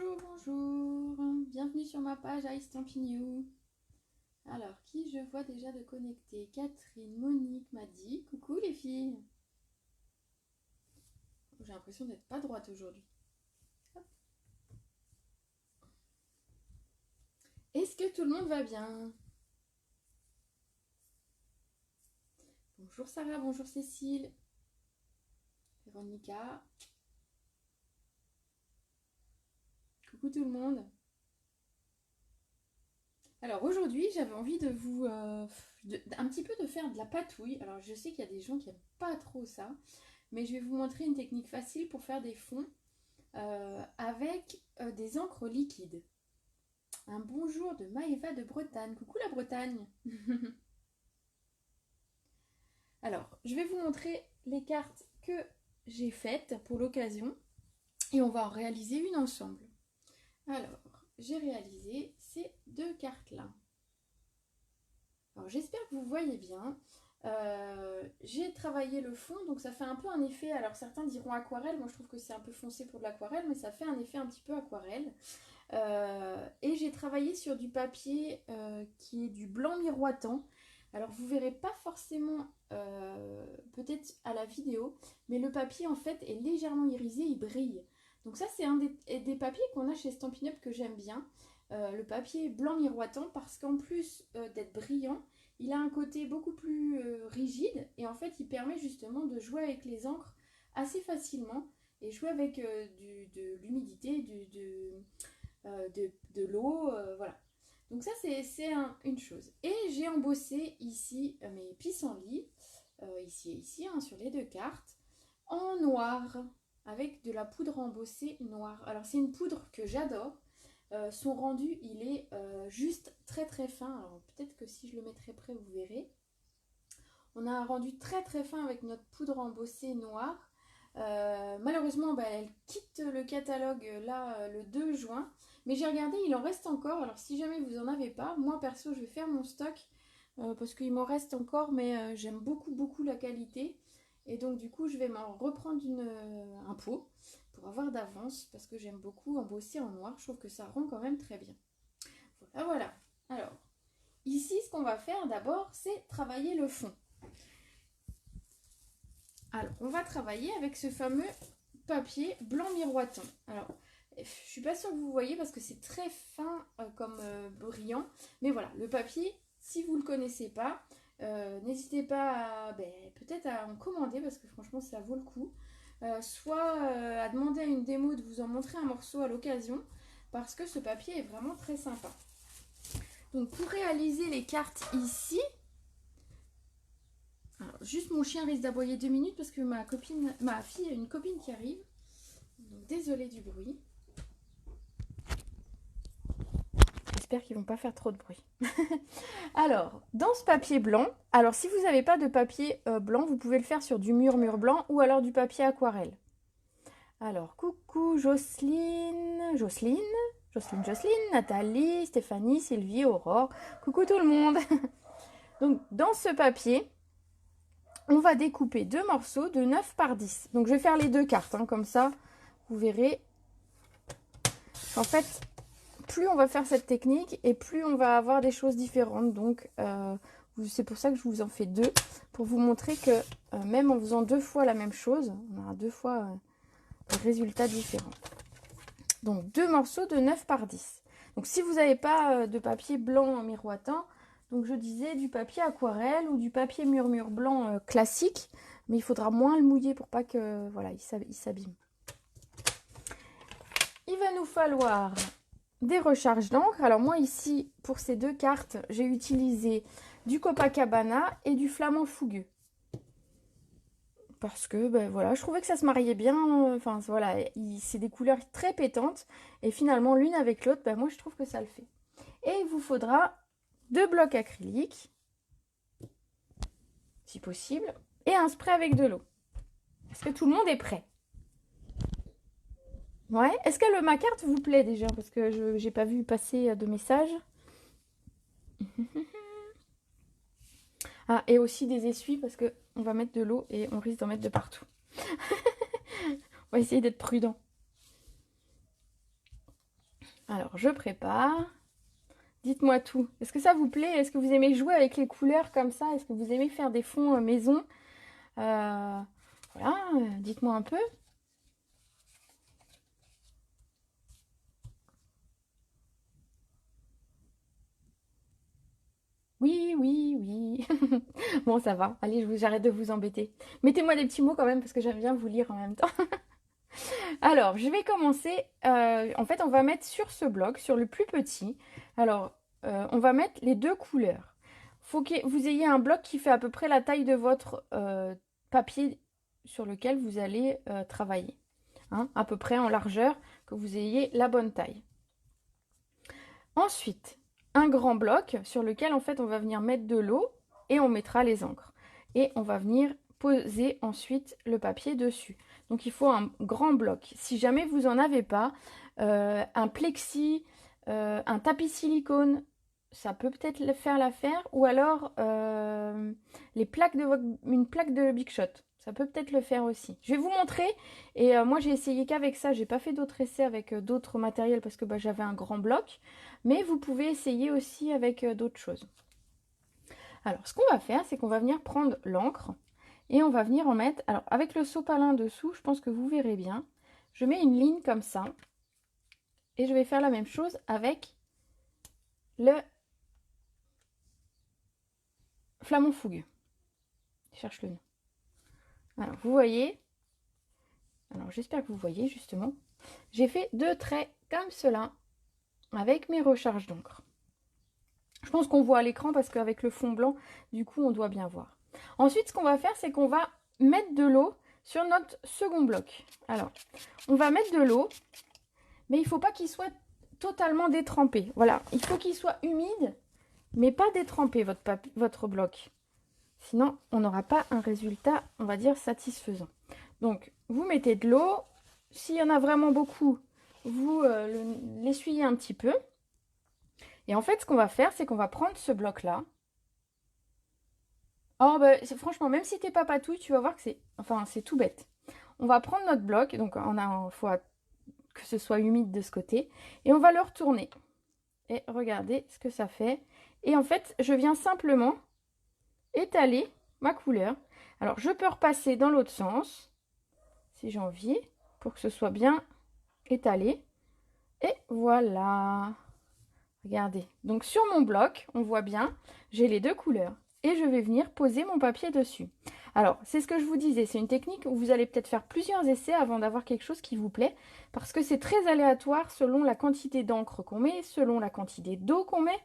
Bonjour, bonjour, bienvenue sur ma page I Stampin' You. Alors, qui je vois déjà de connecter? Catherine, Monique m'a dit. Coucou les filles. J'ai l'impression d'être pas droite aujourd'hui. Hop. Est-ce que tout le monde va bien? Bonjour Sarah, bonjour Cécile, Véronica. Coucou tout le monde. Alors aujourd'hui, j'avais envie de vous... un petit peu de faire de la patouille. Alors je sais qu'il y a des gens qui n'aiment pas trop ça, mais je vais vous montrer une technique facile pour faire des fonds avec des encres liquides. Un bonjour de Maëva de Bretagne. Coucou la Bretagne. Alors, je vais vous montrer les cartes que j'ai faites pour l'occasion et on va en réaliser une ensemble. Alors, j'ai réalisé ces deux cartes-là. Alors, j'espère que vous voyez bien. J'ai travaillé le fond, donc ça fait un peu un effet, alors certains diront aquarelle, moi je trouve que c'est un peu foncé pour de l'aquarelle, mais ça fait un effet un petit peu aquarelle. Et j'ai travaillé sur du papier qui est du blanc miroitant. Alors vous verrez pas forcément peut-être à la vidéo, mais le papier en fait est légèrement irisé, il brille. Donc ça c'est un des papiers qu'on a chez Stampin' Up que j'aime bien. Le papier blanc miroitant parce qu'en plus d'être brillant, il a un côté beaucoup plus rigide et en fait il permet justement de jouer avec les encres assez facilement et jouer avec de l'humidité, de l'eau, voilà. Donc ça c'est une chose. Et j'ai embossé ici mes pissenlits, ici et ici, hein, sur les deux cartes, en noir, avec de la poudre embossée noire. Alors c'est une poudre que j'adore. Son rendu il est juste très très fin. Alors peut-être que si je le mets très près vous verrez. On a un rendu très très fin avec notre poudre embossée noire. Malheureusement elle quitte le catalogue là le 2 juin. Mais j'ai regardé, il en reste encore. Alors si jamais vous en avez pas, moi perso je vais faire mon stock parce qu'il m'en reste encore, mais j'aime beaucoup beaucoup la qualité. Et donc du coup je vais m'en reprendre un pot pour avoir d'avance parce que j'aime beaucoup embosser en noir. Je trouve que ça rend quand même très bien. Voilà, voilà. Alors ici ce qu'on va faire d'abord c'est travailler le fond. Alors on va travailler avec ce fameux papier blanc miroitant. Alors je suis pas sûre que vous voyez parce que c'est très fin comme brillant. Mais voilà, le papier, si vous ne le connaissez pas, n'hésitez pas peut-être à en commander parce que franchement ça vaut le coup. Soit à demander à une démo de vous en montrer un morceau à l'occasion parce que ce papier est vraiment très sympa. Donc pour réaliser les cartes ici, alors, juste mon chien risque d'aboyer 2 minutes parce que ma fille a une copine qui arrive. Donc désolée du bruit. J'espère qu'ils vont pas faire trop de bruit. Alors, dans ce papier blanc, alors si vous n'avez pas de papier blanc, vous pouvez le faire sur du mur blanc ou alors du papier aquarelle. Alors, coucou Jocelyne, Nathalie, Stéphanie, Sylvie, Aurore. Coucou tout le monde. Donc, dans ce papier, on va découper deux morceaux de 9 par 10. Donc, je vais faire les deux cartes, hein, comme ça, vous verrez. En fait, plus on va faire cette technique et plus on va avoir des choses différentes. Donc, c'est pour ça que je vous en fais deux. Pour vous montrer que même en faisant deux fois la même chose, on aura deux fois des résultats différents. Donc, deux morceaux de 9 par 10. Donc, si vous n'avez pas de papier blanc miroitant, donc je disais du papier aquarelle ou du papier mur blanc classique. Mais il faudra moins le mouiller pour pas que voilà, il s'abîme. Il va nous falloir des recharges d'encre. Alors moi ici, pour ces deux cartes, j'ai utilisé du Copacabana et du Flamand Fougueux. Parce que voilà, je trouvais que ça se mariait bien. Enfin voilà, c'est des couleurs très pétantes. Et finalement, l'une avec l'autre, moi je trouve que ça le fait. Et il vous faudra deux blocs acryliques, si possible, et un spray avec de l'eau. Est-ce que tout le monde est prêt? Ouais. Est-ce que ma carte vous plaît déjà? Parce que je n'ai pas vu passer de messages. Ah, et aussi des essuies parce qu'on va mettre de l'eau et on risque d'en mettre de partout. On va essayer d'être prudent. Alors, je prépare. Dites-moi tout. Est-ce que ça vous plaît? Est-ce que vous aimez jouer avec les couleurs comme ça? Est-ce que vous aimez faire des fonds maison? Voilà, dites-moi un peu. Oui, oui, oui. Bon, ça va. Allez, j'arrête de vous embêter. Mettez-moi des petits mots quand même parce que j'aime bien vous lire en même temps. Alors, je vais commencer. En fait, on va mettre sur ce bloc, sur le plus petit. Alors, on va mettre les deux couleurs. Faut que vous ayez un bloc qui fait à peu près la taille de votre papier sur lequel vous allez travailler. Hein, à peu près en largeur, que vous ayez la bonne taille. Ensuite, un grand bloc sur lequel en fait on va venir mettre de l'eau et on mettra les encres. Et on va venir poser ensuite le papier dessus. Donc il faut un grand bloc. Si jamais vous n'en avez pas, un plexi, un tapis silicone, ça peut peut-être faire l'affaire. Ou alors une plaque de Big Shot. Ça peut peut-être le faire aussi. Je vais vous montrer. Et moi, j'ai essayé qu'avec ça. J'ai pas fait d'autres essais avec d'autres matériels parce que bah, j'avais un grand bloc. Mais vous pouvez essayer aussi avec d'autres choses. Alors, ce qu'on va faire, c'est qu'on va venir prendre l'encre. Et on va venir en mettre... Alors, avec le sopalin dessous, je pense que vous verrez bien. Je mets une ligne comme ça. Et je vais faire la même chose avec le flamant fougue. Je cherche le nom. Alors, vous voyez, alors j'espère que vous voyez justement, j'ai fait 2 traits comme cela avec mes recharges d'encre. Je pense qu'on voit à l'écran parce qu'avec le fond blanc, du coup, on doit bien voir. Ensuite, ce qu'on va faire, c'est qu'on va mettre de l'eau sur notre second bloc. Alors, on va mettre de l'eau, mais il ne faut pas qu'il soit totalement détrempé. Voilà, il faut qu'il soit humide, mais pas détrempé, votre bloc. Sinon, on n'aura pas un résultat, on va dire, satisfaisant. Donc, vous mettez de l'eau. S'il y en a vraiment beaucoup, vous l'essuyez un petit peu. Et en fait, ce qu'on va faire, c'est qu'on va prendre ce bloc-là. Oh, bah, franchement, même si t'es pas patouille, tu vas voir que c'est tout bête. On va prendre notre bloc. Donc, il faut que ce soit humide de ce côté. Et on va le retourner. Et regardez ce que ça fait. Et en fait, je viens simplement étaler ma couleur. Alors, je peux repasser dans l'autre sens, si j'ai envie, pour que ce soit bien étalé. Et voilà. Regardez. Donc, sur mon bloc, on voit bien, j'ai les deux couleurs. Et je vais venir poser mon papier dessus. Alors, c'est ce que je vous disais, c'est une technique où vous allez peut-être faire plusieurs essais avant d'avoir quelque chose qui vous plaît, parce que c'est très aléatoire selon la quantité d'encre qu'on met, selon la quantité d'eau qu'on met.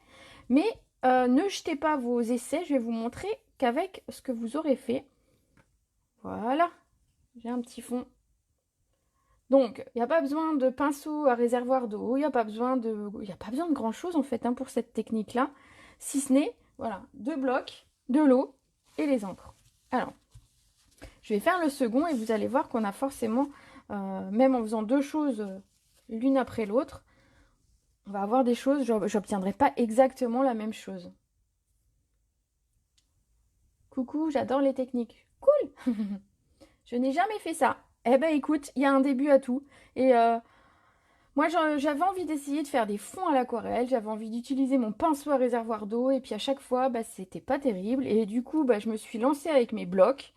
Mais ne jetez pas vos essais, je vais vous montrer qu'avec ce que vous aurez fait, voilà, j'ai un petit fond. Donc, il n'y a pas besoin de pinceau à réservoir d'eau, il n'y a pas besoin de grand chose en fait hein, pour cette technique-là, si ce n'est, voilà, 2 blocs, de l'eau et les encres. Alors, je vais faire le second et vous allez voir qu'on a forcément, même en faisant 2 choses l'une après l'autre, on va avoir des choses, j'obtiendrai pas exactement la même chose. Coucou, j'adore les techniques. Cool. Je n'ai jamais fait ça. Eh ben écoute, il y a un début à tout. Et moi, j'avais envie d'essayer de faire des fonds à l'aquarelle. J'avais envie d'utiliser mon pinceau à réservoir d'eau. Et puis à chaque fois, bah, c'était pas terrible. Et du coup, bah, je me suis lancée avec mes blocs.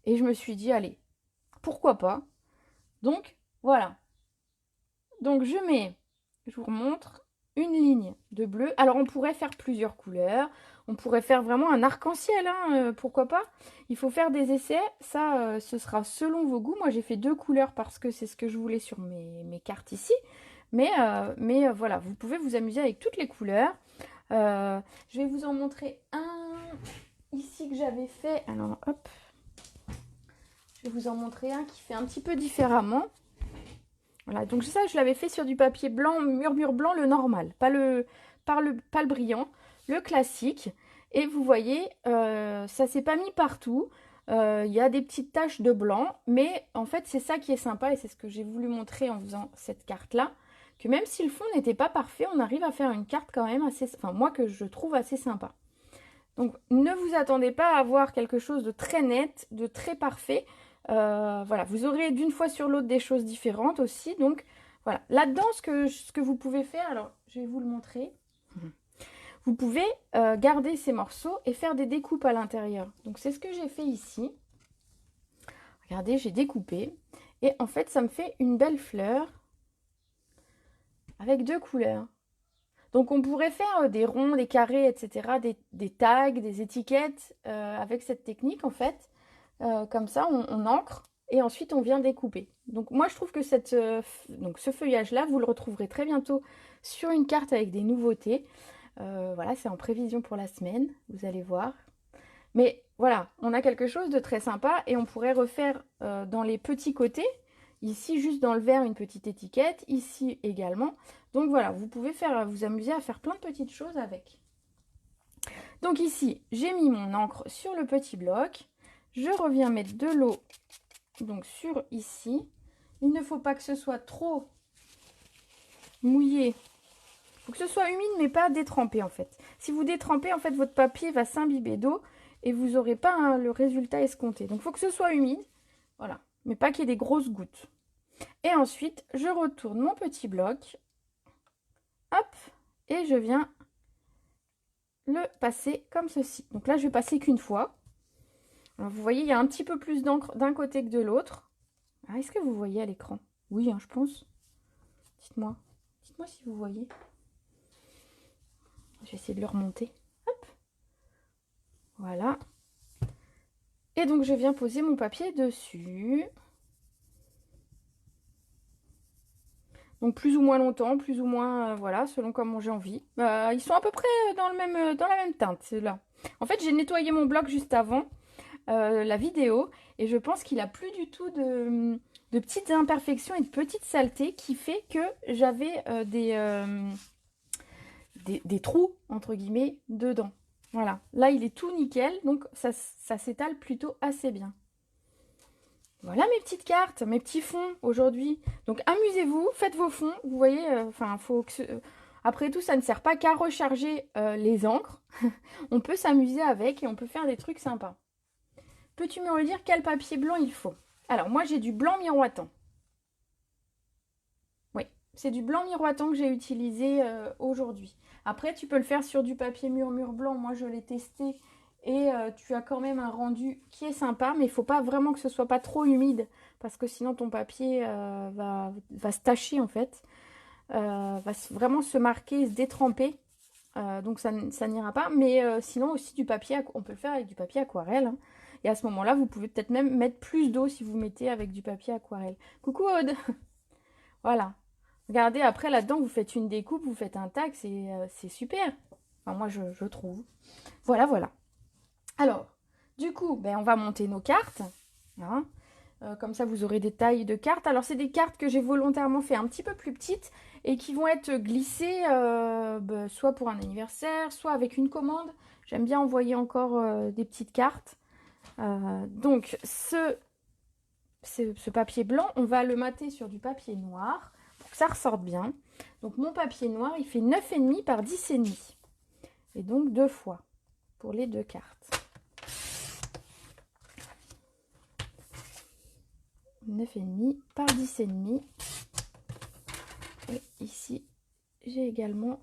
Et je me suis dit, allez, pourquoi pas. Donc, voilà. Donc je vous remontre une ligne de bleu. Alors on pourrait faire plusieurs couleurs. On pourrait faire vraiment un arc-en-ciel, hein, pourquoi pas. Il faut faire des essais, ça ce sera selon vos goûts. Moi j'ai fait 2 couleurs parce que c'est ce que je voulais sur mes cartes ici. Mais voilà, vous pouvez vous amuser avec toutes les couleurs. Je vais vous en montrer un ici que j'avais fait. Alors hop, je vais vous en montrer un qui fait un petit peu différemment. Voilà, donc ça je l'avais fait sur du papier blanc, mur blanc, le normal, pas le brillant, le classique. Et vous voyez, ça s'est pas mis partout. Il y a des petites taches de blanc, mais en fait c'est ça qui est sympa et c'est ce que j'ai voulu montrer en faisant cette carte-là, que même si le fond n'était pas parfait, on arrive à faire une carte quand même assez, enfin moi que je trouve assez sympa. Donc ne vous attendez pas à avoir quelque chose de très net, de très parfait. Voilà, vous aurez d'une fois sur l'autre des choses différentes aussi, donc Voilà. Là-dedans, ce que vous pouvez faire, alors je vais vous le montrer. Vous pouvez garder ces morceaux et faire des découpes à l'intérieur. Donc c'est ce que j'ai fait ici. Regardez, j'ai découpé. Et en fait, ça me fait une belle fleur avec 2 couleurs. Donc on pourrait faire des ronds, des carrés, etc., des tags, des étiquettes avec cette technique en fait. Comme ça, on encre et ensuite on vient découper. Donc moi je trouve que donc ce feuillage-là, vous le retrouverez très bientôt sur une carte avec des nouveautés. Voilà, c'est en prévision pour la semaine, vous allez voir. Mais voilà, on a quelque chose de très sympa et on pourrait refaire dans les petits côtés. Ici, juste dans le vert, une petite étiquette. Ici également. Donc voilà, vous pouvez vous amuser à faire plein de petites choses avec. Donc ici, j'ai mis mon encre sur le petit bloc. Je reviens mettre de l'eau donc sur ici. Il ne faut pas que ce soit trop mouillé. Il faut que ce soit humide, mais pas détrempé en fait. Si vous détrempez, en fait, votre papier va s'imbiber d'eau et vous n'aurez pas le résultat escompté. Donc il faut que ce soit humide. Voilà, mais pas qu'il y ait des grosses gouttes. Et ensuite, je retourne mon petit bloc. Hop, et je viens le passer comme ceci. Donc là, je vais passer qu'une fois. Alors, vous voyez, il y a un petit peu plus d'encre d'un côté que de l'autre. Est-ce que vous voyez à l'écran? Oui, hein, je pense. Dites-moi. Dites-moi si vous voyez. Je vais essayer de le remonter. Hop. Voilà. Et donc, je viens poser mon papier dessus. Donc plus ou moins longtemps, plus ou moins, voilà, selon comment j'ai envie. Ils sont à peu près dans la même teinte, ceux-là. En fait, j'ai nettoyé mon bloc juste avant la vidéo et je pense qu'il a plus du tout de petites imperfections et de petites saletés qui fait que j'avais des trous, entre guillemets, dedans. Voilà, là il est tout nickel, donc ça s'étale plutôt assez bien. Voilà mes petites cartes, mes petits fonds aujourd'hui. Donc amusez-vous, faites vos fonds. Vous voyez, faut que après tout, ça ne sert pas qu'à recharger les encres. On peut s'amuser avec et on peut faire des trucs sympas. Peux-tu me redire quel papier blanc il faut? Alors moi j'ai du blanc miroitant. Oui, c'est du blanc miroitant que j'ai utilisé aujourd'hui. Après tu peux le faire sur du papier murmure blanc. Moi je l'ai testé. Et tu as quand même un rendu qui est sympa, mais il ne faut pas vraiment que ce soit pas trop humide, parce que sinon ton papier va se tacher en fait, va vraiment se marquer, se détremper, donc ça n'ira pas. Mais sinon aussi du papier, on peut le faire avec du papier aquarelle, hein. Et à ce moment-là, vous pouvez peut-être même mettre plus d'eau si vous mettez avec du papier aquarelle. Coucou Aude. Voilà. Regardez, après là-dedans, vous faites une découpe, vous faites un tag, c'est super. Enfin, moi, je trouve. Voilà, voilà. Alors, du coup, on va monter nos cartes. Hein. Comme ça, vous aurez des tailles de cartes. Alors, c'est des cartes que j'ai volontairement fait un petit peu plus petites et qui vont être glissées soit pour un anniversaire, soit avec une commande. J'aime bien envoyer encore des petites cartes. Donc, ce papier blanc, on va le mater sur du papier noir pour que ça ressorte bien. Donc, mon papier noir, il fait 9,5 par 10,5. Et donc, 2 fois pour les 2 cartes. 9,5 par 10,5. Et ici, j'ai également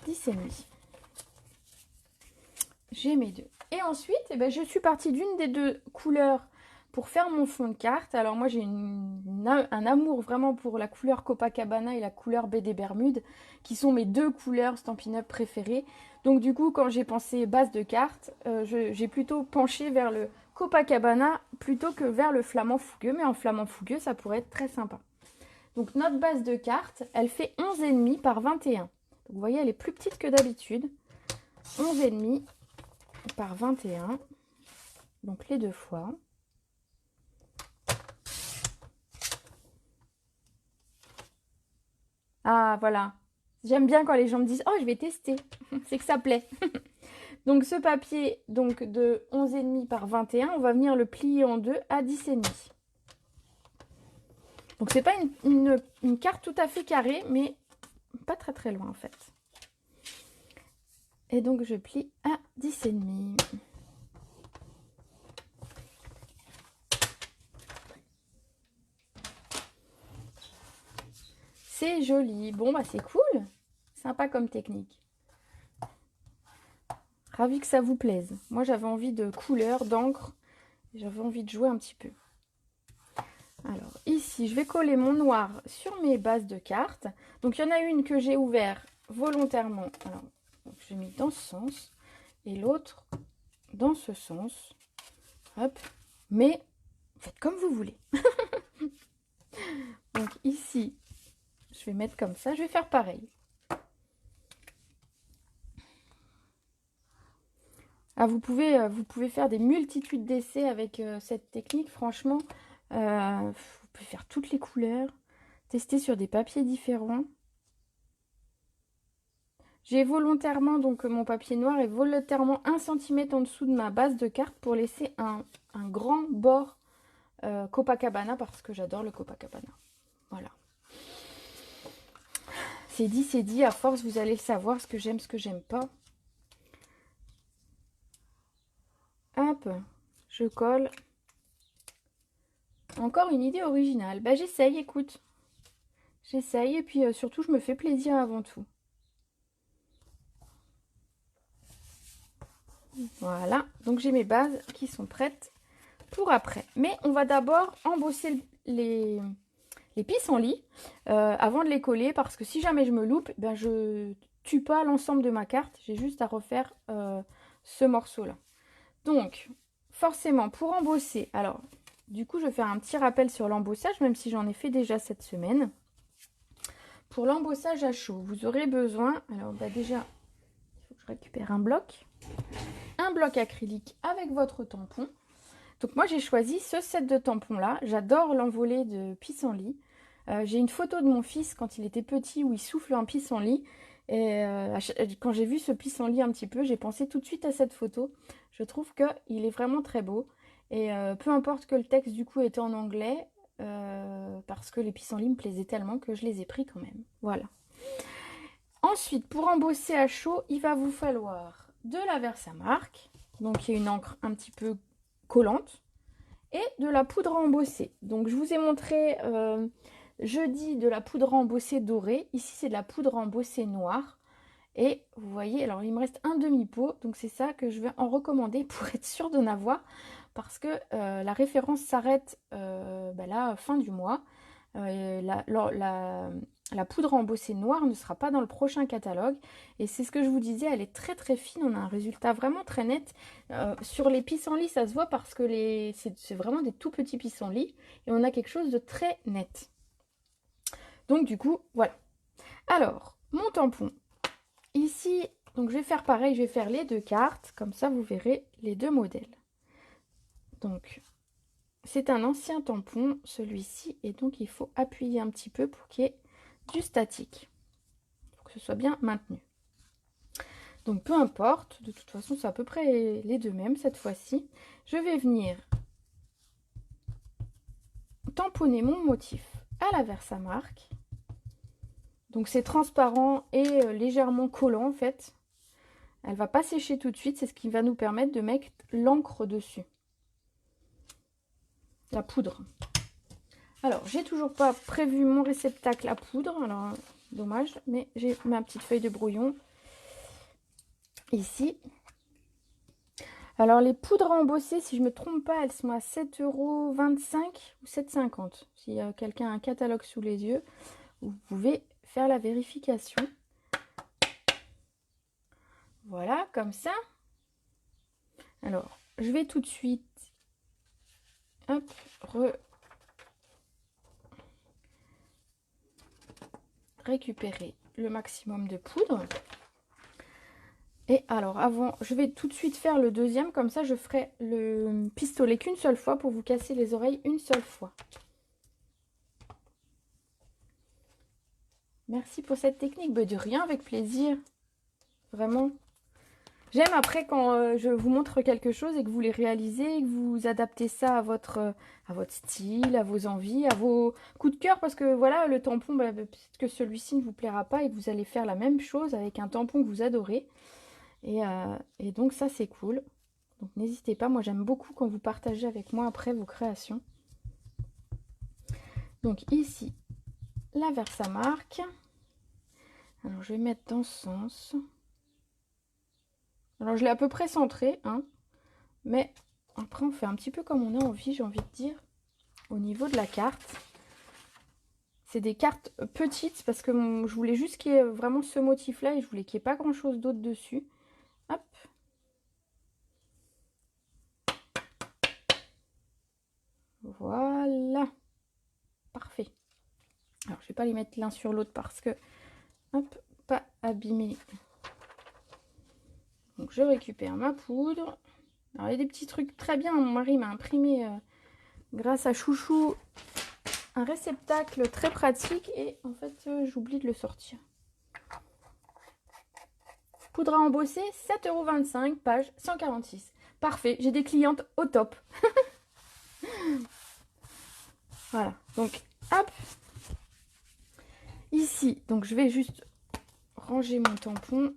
10,5. J'ai mes deux. Et ensuite, je suis partie d'une des 2 couleurs pour faire mon fond de carte. Alors moi, j'ai un amour vraiment pour la couleur Copacabana et la couleur Baie des Bermudes, qui sont mes 2 couleurs Stampin' Up préférées. Donc du coup, quand j'ai pensé base de carte, j'ai plutôt penché vers le Copacabana plutôt que vers le flamand fougueux. Mais en flamand fougueux, ça pourrait être très sympa. Donc notre base de carte, elle fait 11,5 par 21. Donc, vous voyez, elle est plus petite que d'habitude. 11,5 par 21. Donc les 2 fois. Ah, voilà. J'aime bien quand les gens me disent « Oh, je vais tester ». C'est que ça plaît. Donc, ce papier donc de 11,5 par 21, on va venir le plier en deux à 10,5. Donc, c'est pas une carte tout à fait carrée, mais pas très très loin en fait. Et donc, je plie à 10,5. C'est joli. Bon, bah c'est cool. Sympa comme technique. Ravi que ça vous plaise. Moi, j'avais envie de couleur, d'encre. J'avais envie de jouer un petit peu. Alors, ici, je vais coller mon noir sur mes bases de cartes. Donc, il y en a une que j'ai ouverte volontairement. Alors, j'ai mis dans ce sens. Et l'autre dans ce sens. Hop. Mais, faites comme vous voulez. Donc, ici, je vais mettre comme ça. Je vais faire pareil. Ah, vous pouvez faire des multitudes d'essais avec cette technique, franchement. Vous pouvez faire toutes les couleurs, tester sur des papiers différents. J'ai volontairement, donc mon papier noir est volontairement 1 cm en dessous de ma base de carte pour laisser un grand bord Copacabana parce que j'adore le Copacabana. Voilà. C'est dit, à force vous allez savoir ce que j'aime pas. Hop, je colle. Encore une idée originale. Bah j'essaye, écoute. J'essaye et puis surtout je me fais plaisir avant tout. Voilà, donc j'ai mes bases qui sont prêtes pour après. Mais on va d'abord embosser les pissenlits avant de les coller parce que si jamais je me loupe, ben je tue pas l'ensemble de ma carte. J'ai juste à refaire ce morceau-là. Donc, forcément, pour embosser, alors, du coup, je vais faire un petit rappel sur l'embossage, même si j'en ai fait déjà cette semaine. Pour l'embossage à chaud, vous aurez besoin, alors bah déjà, il faut que je récupère un bloc acrylique avec votre tampon. Donc moi, j'ai choisi ce set de tampons-là. J'adore l'envolée de pissenlit. J'ai une photo de mon fils quand il était petit où il souffle un pissenlit. Et quand j'ai vu ce pissenlit un petit peu, j'ai pensé tout de suite à cette photo. Je trouve qu'il est vraiment très beau. Et peu importe que le texte du coup était en anglais, parce que les pissenlits me plaisaient tellement que je les ai pris quand même. Voilà. Ensuite, pour embosser à chaud, il va vous falloir de la Versamark. Donc il y a une encre un petit peu collante. Et de la poudre à embosser. Donc je vous ai montré jeudi de la poudre à embosser dorée. Ici c'est de la poudre à embosser noire. Et vous voyez, alors il me reste un demi-pot. Donc c'est ça que je vais en recommander pour être sûre d'en avoir. Parce que la référence s'arrête là, fin du mois. La poudre à embosser noire ne sera pas dans le prochain catalogue. Et c'est ce que je vous disais, elle est très très fine. On a un résultat vraiment très net. Sur les pissenlits, ça se voit parce que c'est vraiment des tout petits pissenlits. Et on a quelque chose de très net. Donc du coup, voilà. Alors, mon tampon. Ici, donc je vais faire pareil, je vais faire les deux cartes. Comme ça, vous verrez les deux modèles. Donc, c'est un ancien tampon, celui-ci. Et donc, il faut appuyer un petit peu pour qu'il y ait du statique. Pour que ce soit bien maintenu. Donc, peu importe. De toute façon, c'est à peu près les deux mêmes cette fois-ci. Je vais venir tamponner mon motif à la Versamark. Donc, c'est transparent et légèrement collant en fait. Elle va pas sécher tout de suite. C'est ce qui va nous permettre de mettre l'encre dessus. La poudre. Alors, j'ai toujours pas prévu mon réceptacle à poudre. Alors, dommage. Mais j'ai ma petite feuille de brouillon. Ici. Alors, les poudres à embosser, si je ne me trompe pas, elles sont à 7,25 € ou 7,50 €. Si quelqu'un a un catalogue sous les yeux, vous pouvez faire la vérification. Voilà, comme ça. Alors, je vais tout de suite récupérer le maximum de poudre. Et alors, avant, je vais tout de suite faire le deuxième. Comme ça, je ferai le pistolet qu'une seule fois pour vous casser les oreilles une seule fois. Merci pour cette technique. Bah, de rien, avec plaisir. Vraiment. J'aime après quand je vous montre quelque chose et que vous les réalisez et que vous adaptez ça à votre style, à vos envies, à vos coups de cœur. Parce que voilà, le tampon, bah, peut-être que celui-ci ne vous plaira pas et que vous allez faire la même chose avec un tampon que vous adorez. Et donc ça, c'est cool. Donc n'hésitez pas, moi j'aime beaucoup quand vous partagez avec moi après vos créations. Donc ici, la Versamark. Alors je vais mettre dans ce sens. Alors je l'ai à peu près centré, hein, mais après on fait un petit peu comme on a envie, j'ai envie de dire, au niveau de la carte. C'est des cartes petites parce que je voulais juste qu'il y ait vraiment ce motif-là et je voulais qu'il n'y ait pas grand-chose d'autre dessus. Hop. Voilà. Parfait. Alors, je vais pas les mettre l'un sur l'autre parce que, hop, pas abîmer. Donc, je récupère ma poudre. Alors, il y a des petits trucs très bien. Mon mari m'a imprimé, grâce à Chouchou, un réceptacle très pratique. Et en fait, j'oublie de le sortir. Poudre à embosser, 7,25 €, page 146. Parfait, j'ai des clientes au top. Voilà, donc, hop. Ici, donc je vais juste ranger mon tampon.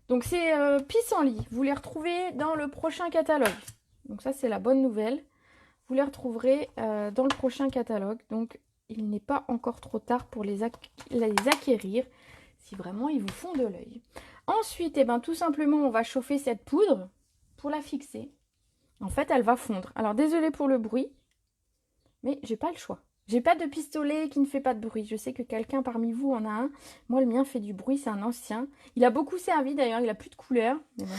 Donc c'est Pissenlit, vous les retrouvez dans le prochain catalogue. Donc ça c'est la bonne nouvelle. Vous les retrouverez dans le prochain catalogue. Donc il n'est pas encore trop tard pour les acquérir si vraiment ils vous font de l'œil. Ensuite, eh ben, tout simplement on va chauffer cette poudre pour la fixer. En fait elle va fondre. Alors désolée pour le bruit, mais j'ai pas le choix. J'ai pas de pistolet qui ne fait pas de bruit. Je sais que quelqu'un parmi vous en a un. Moi, le mien fait du bruit. C'est un ancien. Il a beaucoup servi d'ailleurs. Il a plus de couleur. Mais bon.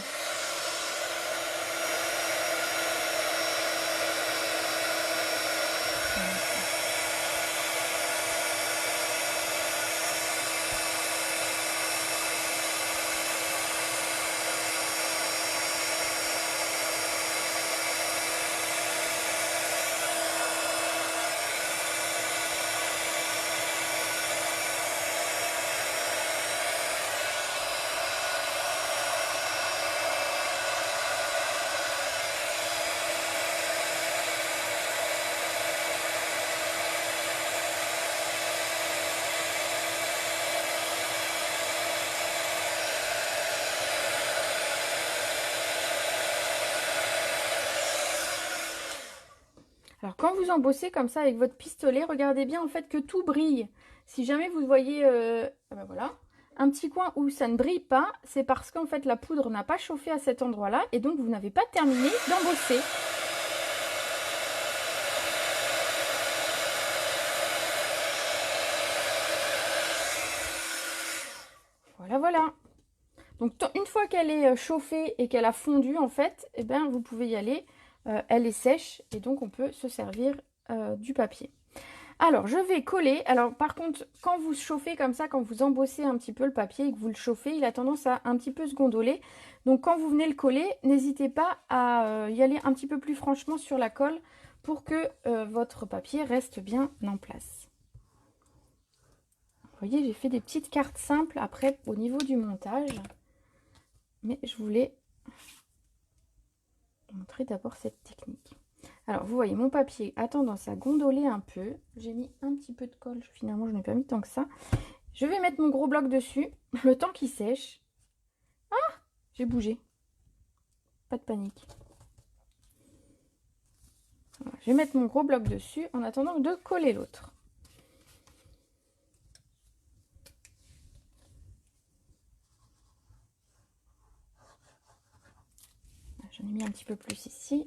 Alors quand vous embossez comme ça avec votre pistolet, regardez bien en fait que tout brille. Si jamais vous voyez ben voilà, un petit coin où ça ne brille pas, c'est parce qu'en fait la poudre n'a pas chauffé à cet endroit-là et donc vous n'avez pas terminé d'embosser. Voilà, voilà. Donc une fois qu'elle est chauffée et qu'elle a fondu en fait, eh ben, vous pouvez y aller. Elle est sèche et donc on peut se servir du papier. Alors je vais coller. Alors par contre, quand vous chauffez comme ça, quand vous embossez un petit peu le papier et que vous le chauffez, il a tendance à un petit peu se gondoler. Donc quand vous venez le coller, n'hésitez pas à y aller un petit peu plus franchement sur la colle pour que votre papier reste bien en place. Vous voyez, j'ai fait des petites cartes simples après au niveau du montage. Mais je voulais montrer d'abord cette technique. Alors, vous voyez, mon papier a tendance à gondoler un peu. J'ai mis un petit peu de colle. Finalement, je n'ai pas mis tant que ça. Je vais mettre mon gros bloc dessus. Le temps qu'il sèche. Ah! J'ai bougé. Pas de panique. Voilà, je vais mettre mon gros bloc dessus en attendant de coller l'autre. J'en ai mis un petit peu plus ici.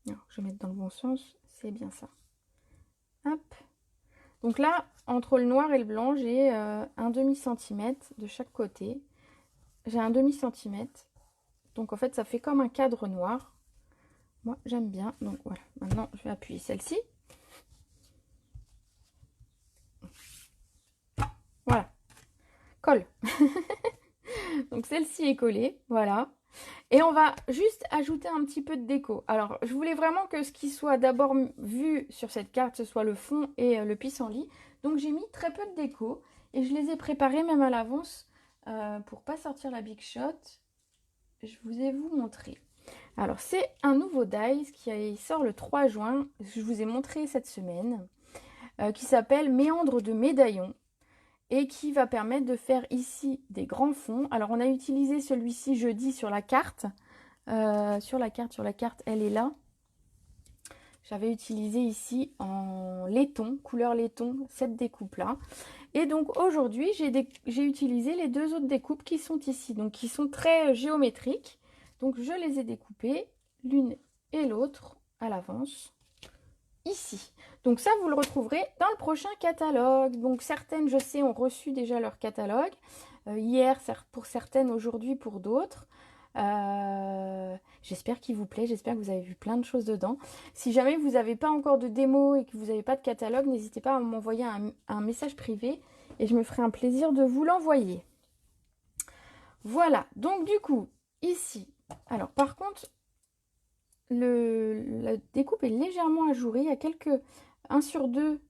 Alors, je vais mettre dans le bon sens, c'est bien ça. Hop. Donc là, entre le noir et le blanc, j'ai un demi-centimètre de chaque côté. J'ai un demi-centimètre. Donc en fait, ça fait comme un cadre noir. Moi, j'aime bien. Donc voilà. Maintenant, je vais appuyer celle-ci. Voilà. Colle. Donc celle-ci est collée. Voilà. Et on va juste ajouter un petit peu de déco. Alors, je voulais vraiment que ce qui soit d'abord vu sur cette carte, ce soit le fond et le pissenlit. Donc, j'ai mis très peu de déco. Et je les ai préparés même à l'avance pour pas sortir la Big Shot. Je vous ai montré. Alors, c'est un nouveau dies qui sort le 3 juin. Je vous ai montré cette semaine. Qui s'appelle Méandre de médaillon. Et qui va permettre de faire ici des grands fonds. Alors, on a utilisé celui-ci jeudi sur la carte. sur la carte, elle est là. J'avais utilisé ici en laiton, couleur laiton, cette découpe-là. Et donc aujourd'hui, j'ai utilisé les deux autres découpes qui sont ici, donc qui sont très géométriques. Donc je les ai découpées l'une et l'autre à l'avance ici. Donc ça, vous le retrouverez dans le prochain catalogue. Donc certaines, je sais, ont reçu déjà leur catalogue. Hier pour certaines, aujourd'hui pour d'autres. J'espère qu'il vous plaît, j'espère que vous avez vu plein de choses dedans. Si jamais vous n'avez pas encore de démo et que vous n'avez pas de catalogue, n'hésitez pas à m'envoyer un message privé et je me ferai un plaisir de vous l'envoyer. Voilà, donc du coup, ici, alors par contre, la découpe est légèrement ajourée, il y a quelques 1 sur 2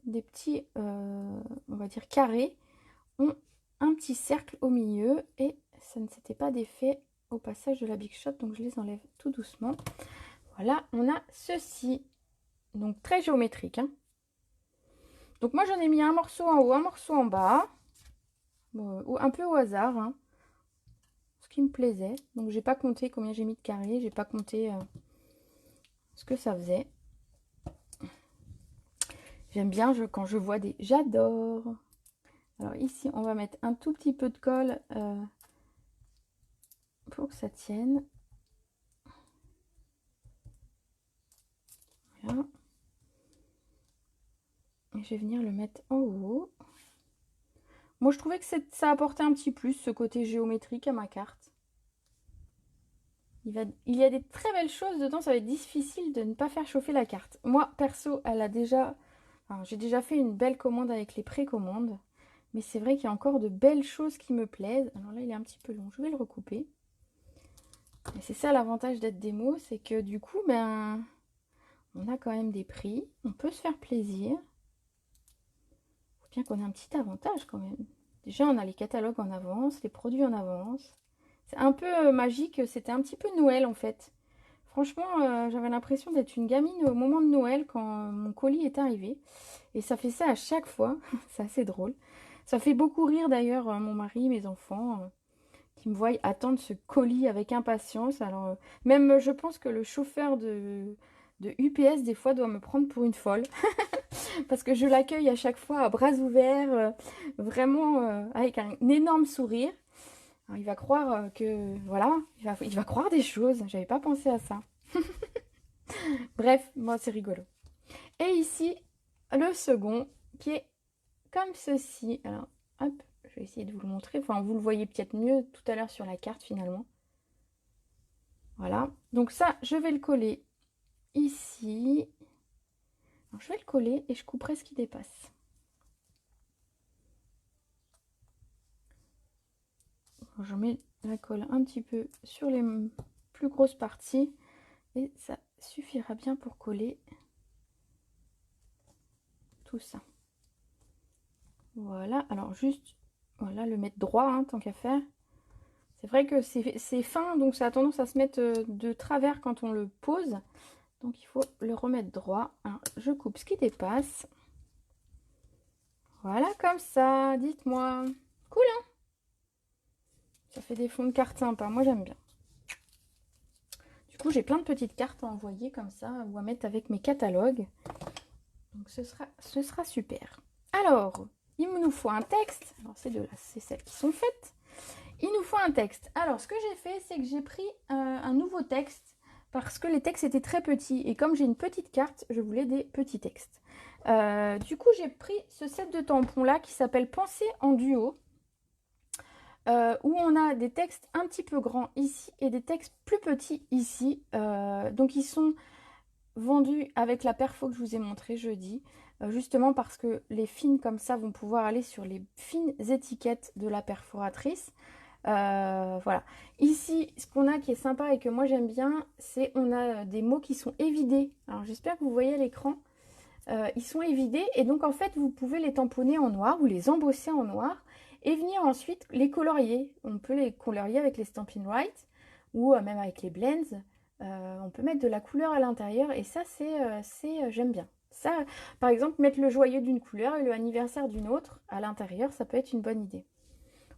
des petits, on va dire carrés, ont un petit cercle au milieu et ça ne s'était pas défait au passage de la Big Shot, donc je les enlève tout doucement. Voilà, on a ceci, donc très géométrique, hein. Donc moi j'en ai mis un morceau en haut, un morceau en bas, bon, un peu au hasard, hein, ce qui me plaisait. Donc j'ai pas compté combien j'ai mis de carrés, j'ai pas compté ce que ça faisait. J'aime bien quand je vois des... J'adore. Alors ici, on va mettre un tout petit peu de colle pour que ça tienne. Voilà. Et je vais venir le mettre en haut. Moi, je trouvais que ça apportait un petit plus, ce côté géométrique à ma carte. Il y a des très belles choses dedans, ça va être difficile de ne pas faire chauffer la carte. Moi, perso, j'ai déjà fait une belle commande avec les précommandes. Mais c'est vrai qu'il y a encore de belles choses qui me plaisent. Alors là, il est un petit peu long, je vais le recouper. Et c'est ça l'avantage d'être démo, c'est que du coup, ben, on a quand même des prix. On peut se faire plaisir. Faut bien qu'on ait un petit avantage quand même. Déjà, on a les catalogues en avance, les produits en avance. C'est un peu magique, c'était un petit peu Noël en fait. Franchement, j'avais l'impression d'être une gamine au moment de Noël quand mon colis est arrivé. Et ça fait ça à chaque fois. C'est assez drôle. Ça fait beaucoup rire d'ailleurs mon mari, mes enfants, qui me voient attendre ce colis avec impatience. Alors, même je pense que le chauffeur de UPS, des fois, doit me prendre pour une folle. Parce que je l'accueille à chaque fois à bras ouverts, vraiment avec un énorme sourire. Alors, il va croire que, voilà, il va croire des choses. J'avais pas pensé à ça. Bref, moi, c'est rigolo. Et ici, le second, qui est comme ceci. Alors, hop, je vais essayer de vous le montrer. Enfin, vous le voyez peut-être mieux tout à l'heure sur la carte, finalement. Voilà. Donc ça, je vais le coller ici. Alors, je vais le coller et je couperai ce qui dépasse. Alors, je mets la colle un petit peu sur les plus grosses parties. Et ça suffira bien pour coller tout ça. Voilà, alors juste, voilà, le mettre droit, hein, tant qu'à faire. C'est vrai que c'est fin, donc ça a tendance à se mettre de travers quand on le pose. Donc il faut le remettre droit. Alors, je coupe ce qui dépasse. Voilà, comme ça, dites-moi. Cool, hein? Ça fait des fonds de cartes sympas, moi j'aime bien. Du coup, j'ai plein de petites cartes à envoyer comme ça, ou à mettre avec mes catalogues. Donc ce sera super. Alors, il nous faut un texte. Alors ces deux-là, c'est celles qui sont faites. Il nous faut un texte. Alors ce que j'ai fait, c'est que j'ai pris un nouveau texte parce que les textes étaient très petits. Et comme j'ai une petite carte, je voulais des petits textes. Du coup, j'ai pris ce set de tampons là qui s'appelle Penser en duo. Où on a des textes un petit peu grands ici et des textes plus petits ici. Donc ils sont vendus avec la perfo que je vous ai montré jeudi, justement parce que les fines comme ça vont pouvoir aller sur les fines étiquettes de la perforatrice. Voilà. Ici, ce qu'on a qui est sympa et que moi j'aime bien, c'est on a des mots qui sont évidés. Alors j'espère que vous voyez à l'écran. Ils sont évidés et donc en fait vous pouvez les tamponner en noir ou les embosser en noir et venir ensuite les colorier. On peut les colorier avec les Stampin' Right ou même avec les blends. On peut mettre de la couleur à l'intérieur et ça j'aime bien. Ça, par exemple, mettre le joyeux d'une couleur et le anniversaire d'une autre à l'intérieur, ça peut être une bonne idée.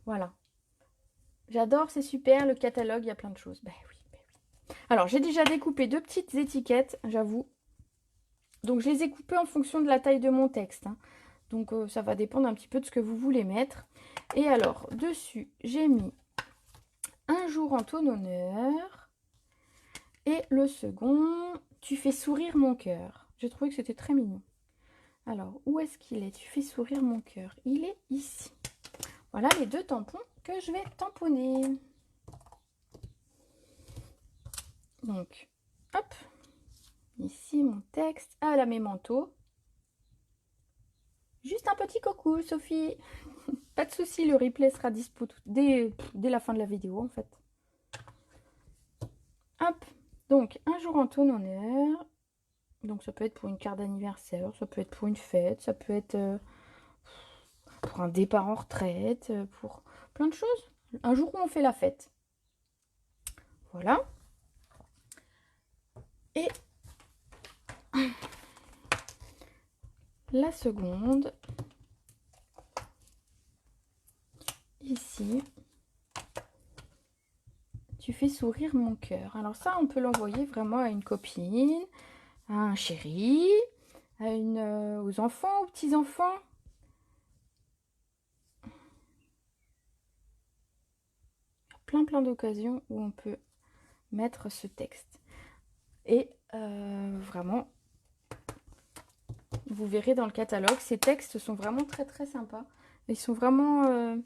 Voilà. J'adore, c'est super, le catalogue, il y a plein de choses. Ben oui. Alors, j'ai déjà découpé 2 petites étiquettes, j'avoue. Donc, je les ai coupées en fonction de la taille de mon texte. Hein. Donc, ça va dépendre un petit peu de ce que vous voulez mettre. Et alors, dessus, j'ai mis un jour en ton honneur. Et le second, tu fais sourire mon cœur. J'ai trouvé que c'était très mignon. Alors, où est-ce qu'il est? Tu fais sourire mon cœur. Il est ici. Voilà les 2 tampons que je vais tamponner. Donc, hop. Ici, mon texte. Ah, là, mes manteaux. Juste un petit coucou, Sophie. Pas de souci, le replay sera dispo dès la fin de la vidéo, en fait. Hop. Donc, un jour en ton honneur. Donc, ça peut être pour une carte d'anniversaire, ça peut être pour une fête, ça peut être pour un départ en retraite, pour plein de choses. Un jour où on fait la fête. Voilà. Et la seconde, ici, tu fais sourire mon cœur. Alors ça, on peut l'envoyer vraiment à une copine, à un chéri, à aux enfants, aux petits-enfants. Plein d'occasions où on peut mettre ce texte. Et vraiment, vous verrez dans le catalogue, ces textes sont vraiment très sympas. Ils sont vraiment...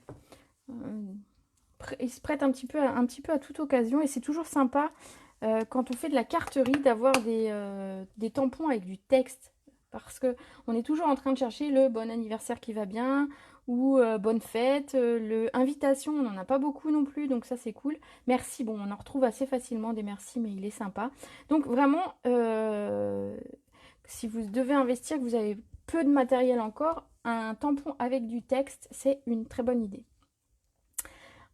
ils se prêtent un petit peu à toute occasion. Et c'est toujours sympa quand on fait de la carterie d'avoir des tampons avec du texte. Parce qu'on est toujours en train de chercher le bon anniversaire qui va bien ou bonne fête. Invitation, on n'en a pas beaucoup non plus, donc ça c'est cool. Merci, bon, on en retrouve assez facilement des merci, mais il est sympa. Donc vraiment, si vous devez investir, que vous avez peu de matériel encore, un tampon avec du texte, c'est une très bonne idée.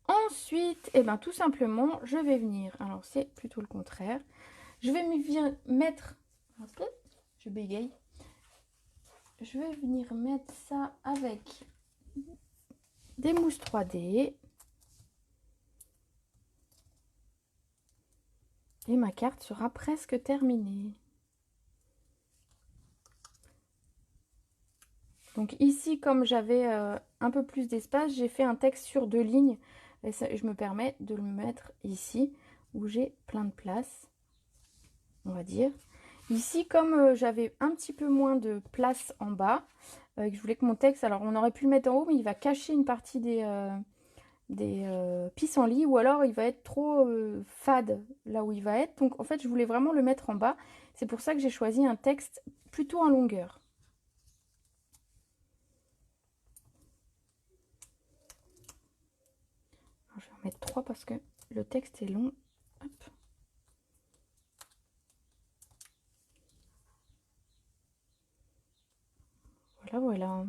Ensuite, eh ben, tout simplement, je vais venir, alors c'est plutôt le contraire, je vais mettre, je bégaye, je vais venir mettre ça avec des mousses 3D. Et ma carte sera presque terminée. Donc ici, comme j'avais un peu plus d'espace, j'ai fait un texte sur 2 lignes. Et ça, je me permets de le mettre ici, où j'ai plein de place, on va dire. Ici, comme j'avais un petit peu moins de place en bas, que je voulais que mon texte, alors on aurait pu le mettre en haut, mais il va cacher une partie des pissenlits, ou alors il va être trop fade là où il va être. Donc en fait, je voulais vraiment le mettre en bas. C'est pour ça que j'ai choisi un texte plutôt en longueur. Alors, je vais en mettre 3 parce que le texte est long. Hop. Voilà.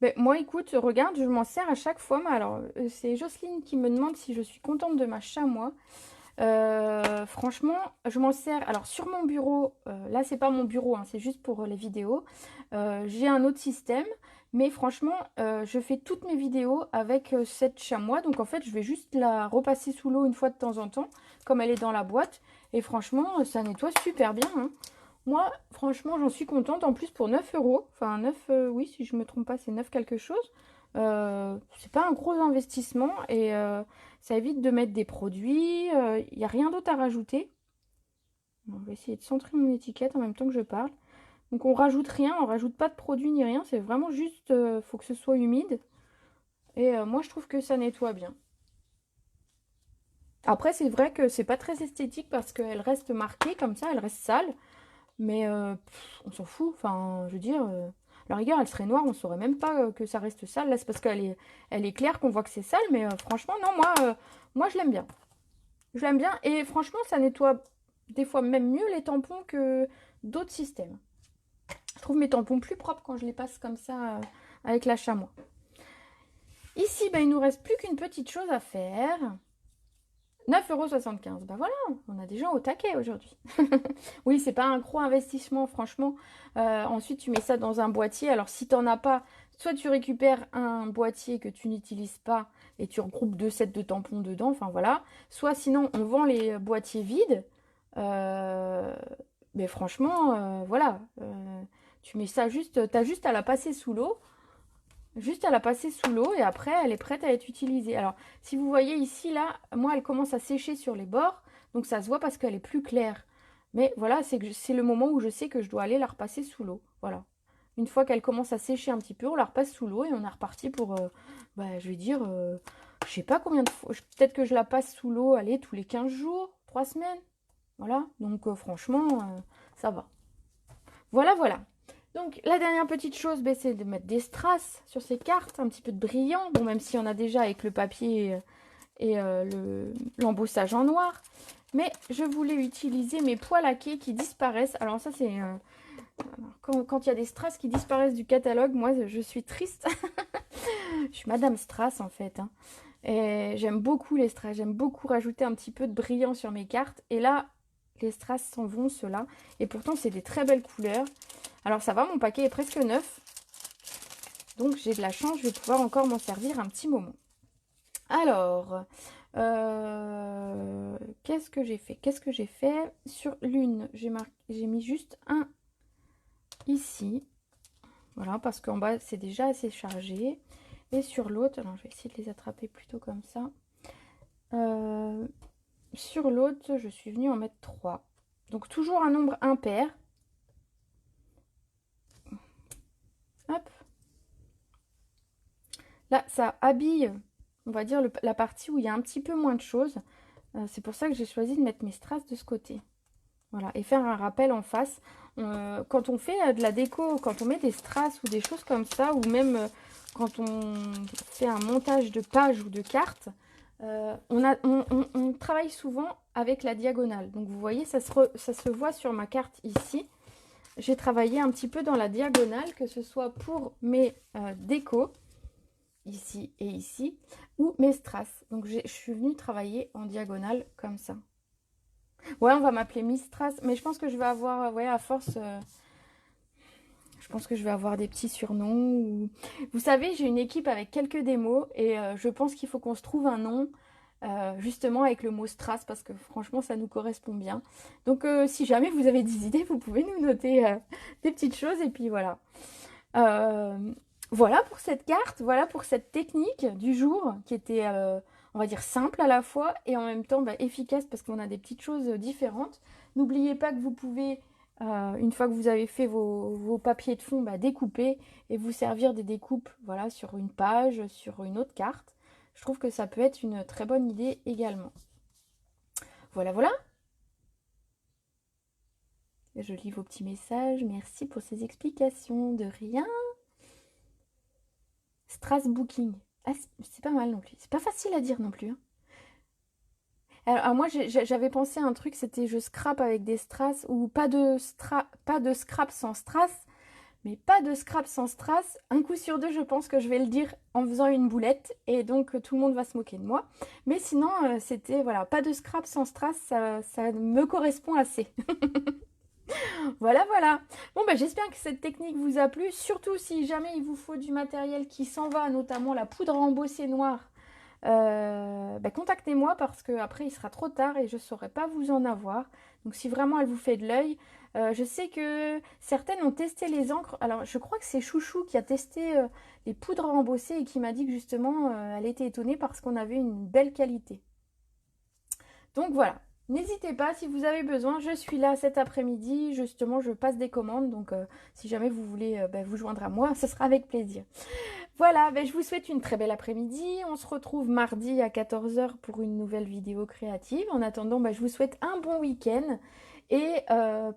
Ben, moi, écoute, regarde, je m'en sers à chaque fois. Mais alors, c'est Jocelyne qui me demande si je suis contente de ma chamois. Franchement, je m'en sers. Alors, sur mon bureau, là, c'est pas mon bureau, hein, c'est juste pour les vidéos. J'ai un autre système. Mais franchement, je fais toutes mes vidéos avec cette chamois. Donc, en fait, je vais juste la repasser sous l'eau une fois de temps en temps, comme elle est dans la boîte. Et franchement, ça nettoie super bien. Hein. Moi, franchement, j'en suis contente. En plus, pour 9 euros, enfin 9, oui, si je me trompe pas, c'est 9 quelque chose. C'est pas un gros investissement et ça évite de mettre des produits. Il n'y a rien d'autre à rajouter. Bon, je vais essayer de centrer mon étiquette en même temps que je parle. Donc, on rajoute rien, on rajoute pas de produits ni rien. C'est vraiment juste, faut que ce soit humide. Et moi, je trouve que ça nettoie bien. Après, c'est vrai que c'est pas très esthétique parce qu'elle reste marquée comme ça, elle reste sale. Mais on s'en fout. Enfin, je veux dire, la rigueur, elle serait noire, on saurait même pas que ça reste sale. Là, c'est parce elle est claire qu'on voit que c'est sale. Mais franchement, non, moi, je l'aime bien. Je l'aime bien. Et franchement, ça nettoie des fois même mieux les tampons que d'autres systèmes. Je trouve mes tampons plus propres quand je les passe comme ça avec la chamois. Ici, ben, il nous reste plus qu'une petite chose à faire. 9,75 €. Bah voilà, on a des gens au taquet aujourd'hui. Oui, c'est pas un gros investissement, franchement. Ensuite, tu mets ça dans un boîtier. Alors, si t'en as pas, soit tu récupères un boîtier que tu n'utilises pas et tu regroupes 2 sets de tampons dedans, enfin voilà. Soit sinon, on vend les boîtiers vides. Mais franchement, voilà. Tu mets ça juste, t'as juste à la passer sous l'eau. Juste à la passer sous l'eau et après, elle est prête à être utilisée. Alors, si vous voyez ici, là, moi, elle commence à sécher sur les bords. Donc, ça se voit parce qu'elle est plus claire. Mais voilà, c'est le moment où je sais que je dois aller la repasser sous l'eau. Voilà. Une fois qu'elle commence à sécher un petit peu, on la repasse sous l'eau et on est reparti pour, je vais dire, je sais pas combien de fois. Peut-être que je la passe sous l'eau, allez, tous les 15 jours, 3 semaines. Voilà. Donc, franchement, ça va. Voilà, voilà. Donc, la dernière petite chose, c'est de mettre des strass sur ces cartes, un petit peu de brillant. Bon, même s'il y en a déjà avec le papier et l'embossage en noir. Mais je voulais utiliser mes pois laqués qui disparaissent. Alors ça, c'est... quand il y a des strass qui disparaissent du catalogue, moi, je suis triste. Je suis Madame Strass, en fait. Hein. Et j'aime beaucoup les strass. J'aime beaucoup rajouter un petit peu de brillant sur mes cartes. Et là, les strass s'en vont, ceux-là. Et pourtant, c'est des très belles couleurs. Alors ça va, mon paquet est presque neuf. Donc j'ai de la chance, je vais pouvoir encore m'en servir un petit moment. Alors, qu'est-ce que j'ai fait? Qu'est-ce que j'ai fait? Sur l'une, j'ai mis juste un ici. Voilà, parce qu'en bas, c'est déjà assez chargé. Et sur l'autre, alors je vais essayer de les attraper plutôt comme ça. Sur l'autre, je suis venue en mettre 3. Donc toujours un nombre impair. Hop. Là, ça habille, on va dire, la partie où il y a un petit peu moins de choses. C'est pour ça que j'ai choisi de mettre mes strass de ce côté. Voilà, et faire un rappel en face. Quand on fait de la déco, quand on met des strass ou des choses comme ça, ou même quand on fait un montage de pages ou de cartes, on travaille souvent avec la diagonale. Donc vous voyez, ça se voit sur ma carte ici. J'ai travaillé un petit peu dans la diagonale, que ce soit pour mes décos, ici et ici, ou mes strass. Donc je suis venue travailler en diagonale comme ça. Ouais, on va m'appeler Miss Strass, mais je pense que je vais avoir, ouais, à force, je pense que je vais avoir des petits surnoms. Ou... Vous savez, j'ai une équipe avec quelques démos et je pense qu'il faut qu'on se trouve un nom, justement avec le mot Strass, parce que franchement, ça nous correspond bien. Donc, si jamais vous avez des idées, vous pouvez nous noter des petites choses et puis voilà. Voilà pour cette carte, voilà pour cette technique du jour qui était, on va dire, simple à la fois et en même temps efficace parce qu'on a des petites choses différentes. N'oubliez pas que vous pouvez, une fois que vous avez fait vos papiers de fond, découper et vous servir des découpes voilà, sur une page, sur une autre carte. Je trouve que ça peut être une très bonne idée également. Voilà, voilà. Je lis vos petits messages. Merci pour ces explications. De rien. Strass Booking. Ah, c'est pas mal non plus. C'est pas facile à dire non plus. Hein. Alors moi, j'avais pensé à un truc, c'était je scrape avec des strass ou pas de scrap sans strass. Mais pas de scrap sans strass. Un coup sur deux, je pense que je vais le dire en faisant une boulette. Et donc, tout le monde va se moquer de moi. Mais sinon, c'était, voilà, pas de scrap sans strass. Ça me correspond assez. Voilà, voilà. Bon, j'espère que cette technique vous a plu. Surtout si jamais il vous faut du matériel qui s'en va, notamment la poudre à embosser noire. Contactez-moi parce que après il sera trop tard et je ne saurais pas vous en avoir. Donc si vraiment elle vous fait de l'œil, je sais que certaines ont testé les encres. Alors je crois que c'est Chouchou qui a testé les poudres à embosser et qui m'a dit que justement elle était étonnée parce qu'on avait une belle qualité. Donc voilà. N'hésitez pas, si vous avez besoin, je suis là cet après-midi. Justement, je passe des commandes. Donc, si jamais vous voulez vous joindre à moi, ce sera avec plaisir. Voilà, je vous souhaite une très belle après-midi. On se retrouve mardi à 14 h pour une nouvelle vidéo créative. En attendant, je vous souhaite un bon week-end et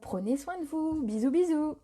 prenez soin de vous. Bisous, bisous.